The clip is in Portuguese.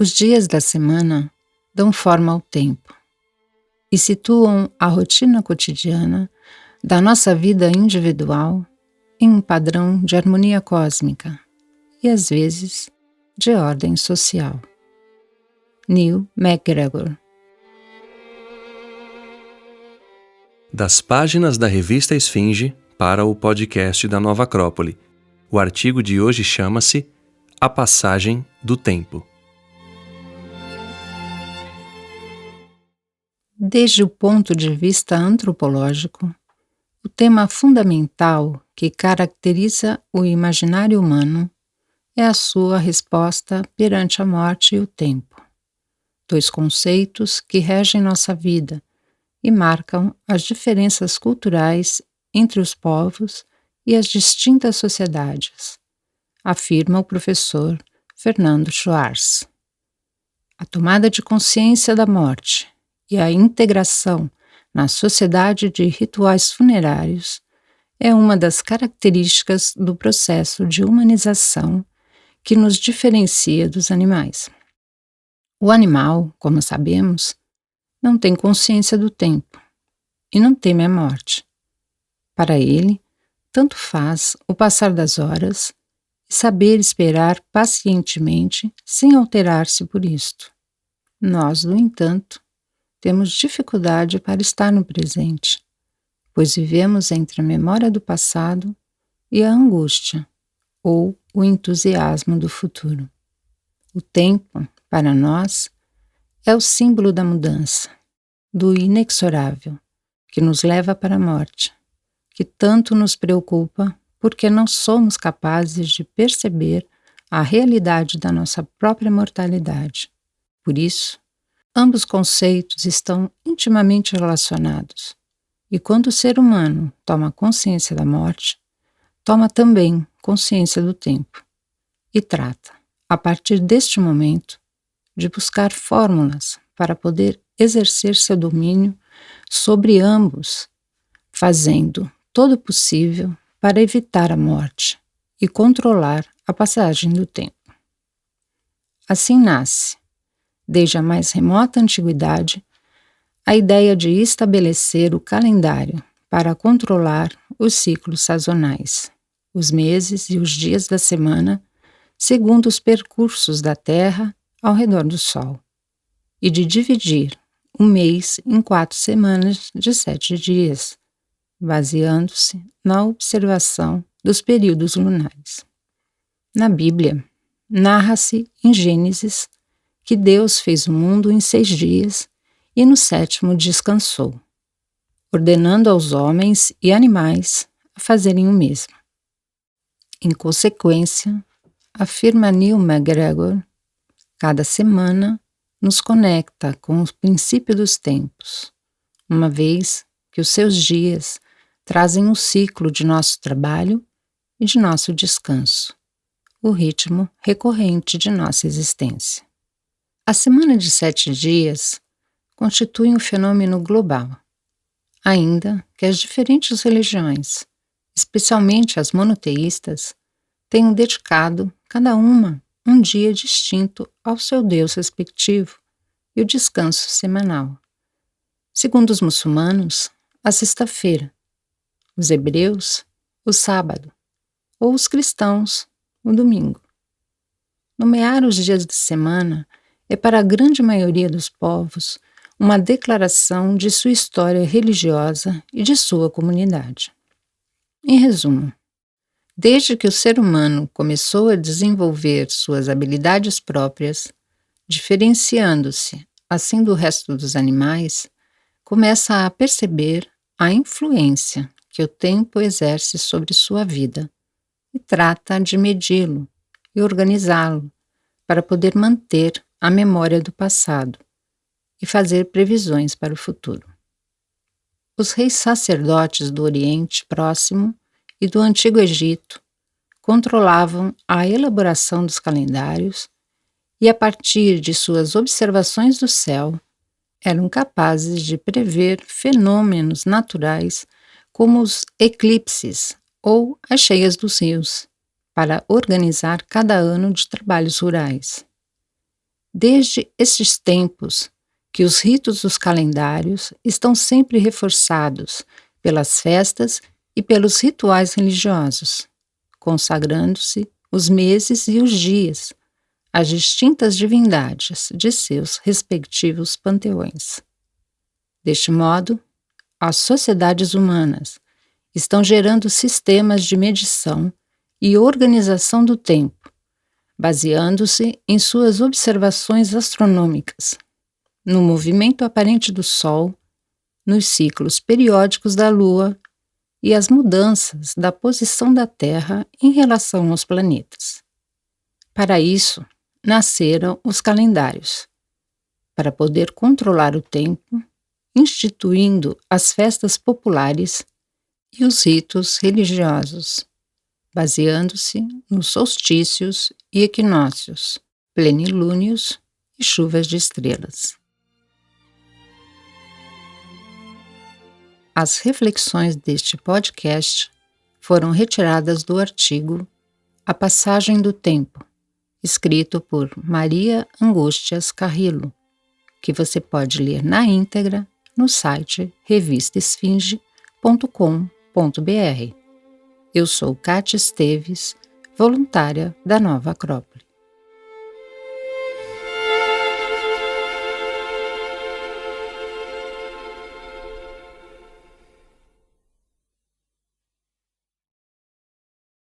Os dias da semana dão forma ao tempo e situam a rotina cotidiana da nossa vida individual em um padrão de harmonia cósmica e, às vezes, de ordem social. Neil MacGregor. Das páginas da revista Esfinge para o podcast da Nova Acrópole. O artigo de hoje chama-se A Passagem do Tempo. Desde o ponto de vista antropológico, o tema fundamental que caracteriza o imaginário humano é a sua resposta perante a morte e o tempo, dois conceitos que regem nossa vida e marcam as diferenças culturais entre os povos e as distintas sociedades, afirma o professor Fernando Schwartz. A tomada de consciência da morte e a integração na sociedade de rituais funerários é uma das características do processo de humanização que nos diferencia dos animais. O animal, como sabemos, não tem consciência do tempo e não teme a morte. Para ele, tanto faz o passar das horas e saber esperar pacientemente sem alterar-se por isto. Nós, no entanto, temos dificuldade para estar no presente, pois vivemos entre a memória do passado e a angústia ou o entusiasmo do futuro. O tempo, para nós, é o símbolo da mudança, do inexorável, que nos leva para a morte, que tanto nos preocupa porque não somos capazes de perceber a realidade da nossa própria mortalidade. Por isso, ambos conceitos estão intimamente relacionados, e quando o ser humano toma consciência da morte, toma também consciência do tempo, e trata, a partir deste momento, de buscar fórmulas para poder exercer seu domínio sobre ambos, fazendo todo o possível para evitar a morte e controlar a passagem do tempo. Assim nasce, desde a mais remota antiguidade, a ideia de estabelecer o calendário para controlar os ciclos sazonais, os meses e os dias da semana, segundo os percursos da Terra ao redor do Sol, e de dividir o mês em 4 semanas de 7 dias, baseando-se na observação dos períodos lunares. Na Bíblia, narra-se em Gênesis que Deus fez o mundo em 6 dias e no 7º descansou, ordenando aos homens e animais a fazerem o mesmo. Em consequência, afirma Neil MacGregor, cada semana nos conecta com o princípio dos tempos, uma vez que os seus dias trazem o ciclo de nosso trabalho e de nosso descanso, o ritmo recorrente de nossa existência. A semana de 7 dias constitui um fenômeno global, ainda que as diferentes religiões, especialmente as monoteístas, tenham dedicado, cada uma, um dia distinto ao seu Deus respectivo e o descanso semanal. Segundo os muçulmanos, a sexta-feira, os hebreus, o sábado, ou os cristãos, o domingo. Nomear os dias de semana é para a grande maioria dos povos uma declaração de sua história religiosa e de sua comunidade. Em resumo, desde que o ser humano começou a desenvolver suas habilidades próprias, diferenciando-se assim do resto dos animais, começa a perceber a influência que o tempo exerce sobre sua vida e trata de medi-lo e organizá-lo para poder manter a memória do passado e fazer previsões para o futuro. Os reis sacerdotes do Oriente Próximo e do Antigo Egito controlavam a elaboração dos calendários e, a partir de suas observações do céu, eram capazes de prever fenômenos naturais como os eclipses ou as cheias dos rios, para organizar cada ano de trabalhos rurais. Desde estes tempos que os ritos dos calendários estão sempre reforçados pelas festas e pelos rituais religiosos, consagrando-se os meses e os dias às distintas divindades de seus respectivos panteões. Deste modo, as sociedades humanas estão gerando sistemas de medição e organização do tempo, baseando-se em suas observações astronômicas, no movimento aparente do Sol, nos ciclos periódicos da Lua e as mudanças da posição da Terra em relação aos planetas. Para isso, nasceram os calendários, para poder controlar o tempo, instituindo as festas populares e os ritos religiosos, baseando-se nos solstícios e equinócios, plenilúnios e chuvas de estrelas. As reflexões deste podcast foram retiradas do artigo A Passagem do Tempo, escrito por Maria Angústias Carrillo, que você pode ler na íntegra no site revistaesfinge.com.br. Eu sou Kátia Esteves, voluntária da Nova Acrópole.